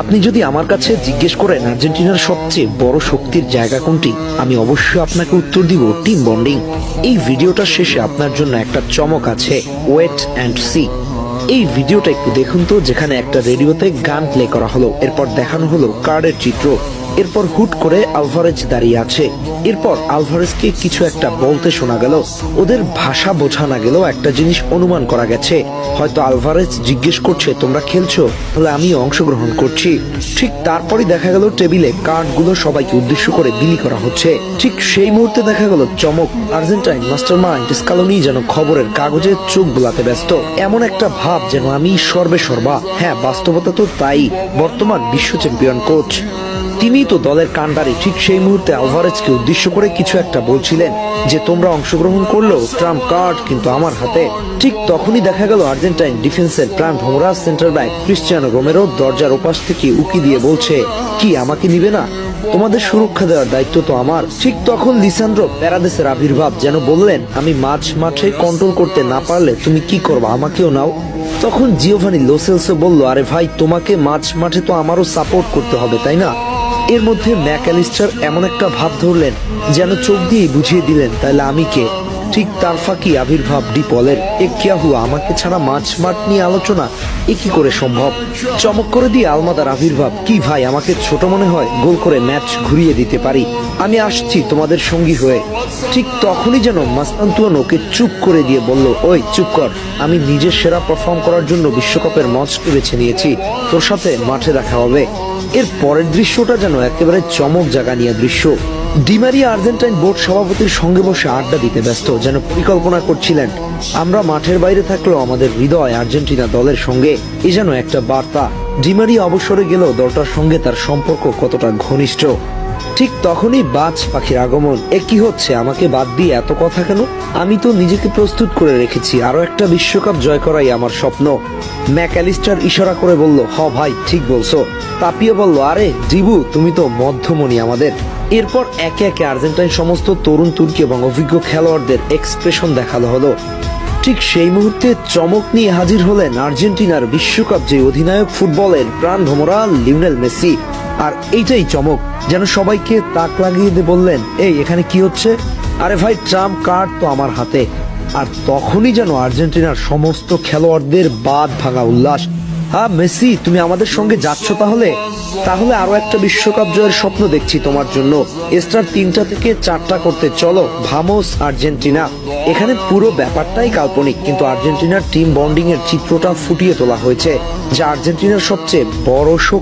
আপনি যদি আমার কাছে জিজ্ঞেস করেন আর্জেন্টিনার সবচেয়ে বড় শক্তির জায়গা কোনটি, আমি অবশ্যই আপনাকে উত্তর দিব টিম বন্ডিং। এই ভিডিওটার শেষে আপনার জন্য একটা চমক আছে, ওয়েট অ্যান্ড সি। এই ভিডিওটা একটু দেখুন তো, যেখানে একটা রেডিওতে গান প্লে করা হলো, এরপর দেখানো হলো কার্ডের চিত্র, এরপর হুট করে আলভারেজ দাঁড়িয়ে আছে, এরপর আলভারেজকে কিছু একটা বলতে শোনা গেল। ওদের ভাষা বোঝা না গেলেও একটা জিনিস অনুমান করা গেছে, হয়তো আলভারেজ জিজ্ঞেস করছে তোমরা খেলছো, তাহলে আমি অংশগ্রহণ করছি। ঠিক তারপরই দেখা গেল টেবিলে কার্ডগুলো সবাইকে উদ্দেশ্য করে বিলি করা হচ্ছে। ঠিক সেই মুহূর্তে দেখা গেল চমক, আর্জেন্টাইন মাস্টারমাইন্ড স্কালোনি যেন খবরের কাগজে চোখ বোলাতে ব্যস্ত, এমন একটা ভাব যেন আমি সর্বে সর্বা। হ্যাঁ, বাস্তবতা তো তাই, বর্তমান বিশ্ব চ্যাম্পিয়ন কোচ তিনি তো দলের কাণ্ডারি। ঠিক সেই মুহূর্তে আলভারেজকে উদ্দেশ্য করে কিছু একটা বলছিলেন যে তোমরা অংশগ্রহণ করলো, ট্রাম্প কার্ড কিন্তু আমার হাতে। ঠিক তখনই দেখা গেল আর্জেন্টাইন ডিফেন্সের প্রাণ ভোমরা সেন্টার ব্যাক ক্রিস্টিয়ানো রোমেরো দরজার ওপাশ থেকে উকি দিয়ে বলছে, কি আমাকে নিবে না? তোমাদের সুরক্ষা দেওয়ার দায়িত্ব তো আমার। ঠিক তখন লিসান্দ্রো প্যারাদেসের আবির্ভাব, যেন বললেন আমি মাঠে কন্ট্রোল করতে না পারলে তুমি কি করবা, আমাকেও নাও। তখন জিওভানি লো সেলসো বলল, আরে ভাই, তোমাকে মাঠে তো আমারও সাপোর্ট করতে হবে, তাই না? এর মধ্যে ম্যাকঅ্যালিস্টার এমন একটা ভাব ধরলেন যেন চোখ দিয়ে বুঝিয়ে দিলেন তাহলে আমি কে। ঠিক তার ফাঁকি আবির্ভাব ডি পলের, এ কিয়া হুয়া, আমাকে ছাড়া মাঠ নিয়ে আলোচনা, এ কি করে সম্ভব? চমক করে দিয়ে আলমাদার আবির্ভাব, কি ভাই আমাকে ছোট মনে হয়? গোল করে ম্যাচ ঘুরিয়ে দিতে পারি, আমি আসছি তোমাদের সঙ্গী হয়ে। ঠিক তখনই যেন মাস্তান্তুয়ানোকে চুপ করে দিয়ে বলল, ওই চুপ কর, আমি নিজের সেরা পারফর্ম করার জন্য বিশ্বকাপের মঞ্চকে বেছে নিয়েছি, তোর সাথে মাঠে দেখা হবে। এর পরের দৃশ্যটা যেন একেবারে চমক জাগানিয়া দৃশ্য। ডিমারিয়া আর্জেন্টাইন বোর্ড সভাপতির সঙ্গে বসে আড্ডা দিতে ব্যস্ত, যেন পরিকল্পনা করছিলেন আমরা মাঠের বাইরে থাকলেও আমাদের হৃদয় আর্জেন্টিনা দলের সঙ্গে। এ যেন একটা বার্তা, ডিমারিয়া অবসরে গেলেও দলটার সঙ্গে তার সম্পর্ক কতটা ঘনিষ্ঠ। ঠিক তখনই বাজ পাখির আগমন, এ কি হচ্ছে? আমাকে বাদ দিয়ে এত কথা কেন? আমি তো নিজেকে প্রস্তুত করে রেখেছি, আরো একটা বিশ্বকাপ জয় করাই আমার স্বপ্ন। ম্যাকঅ্যালিস্টার ইশারা করে বলল, হ ভাই, ঠিক বলছো। তাপিয়ে বলল, আরে জিবু, তুমি তো মধ্যমণি আমাদের। এরপর একে একে আর্জেন্টাইন সমস্ত তরুণ তুর্কি এবং অভিজ্ঞ খেলোয়াড়দের এক্সপ্রেশন দেখানো হলো। ঠিক সেই মুহূর্তে চমক নিয়ে হাজির হলেন আর্জেন্টিনার বিশ্বকাপ যে অধিনায়ক, ফুটবলের প্রাণ ভোমরা লিওনেল মেসি। আর এইটাই চমক, যেন সবাইকে তাক লাগিয়ে দিয়ে বললেন, এই এখানে কি হচ্ছে? আরে ভাই, ট্রাম্প কার্ড তো আমার হাতে। আর তখনই যেন আর্জেন্টিনার সমস্ত খেলোয়াড়দের বাঁধ ভাঙা উল্লাস। হ্যাঁ মেসি, তুমি আমাদের সঙ্গে যাচ্ছ তাহলে আরো একটা বিশ্বকাপ জয়ের স্বপ্ন দেখছি তোমার জন্য। স্টার 3টা থেকে 4টা করতে চলো, ভামোস আর্জেন্টিনা। এখানে পুরো ব্যাপারটাই কাল্পনিক, কিন্তু আর্জেন্টিনার টিম বন্ডিং এর চিত্রটা ফুটিয়ে তোলা হয়েছে, যা আর্জেন্টিনার সবচেয়ে বড় শক্তি।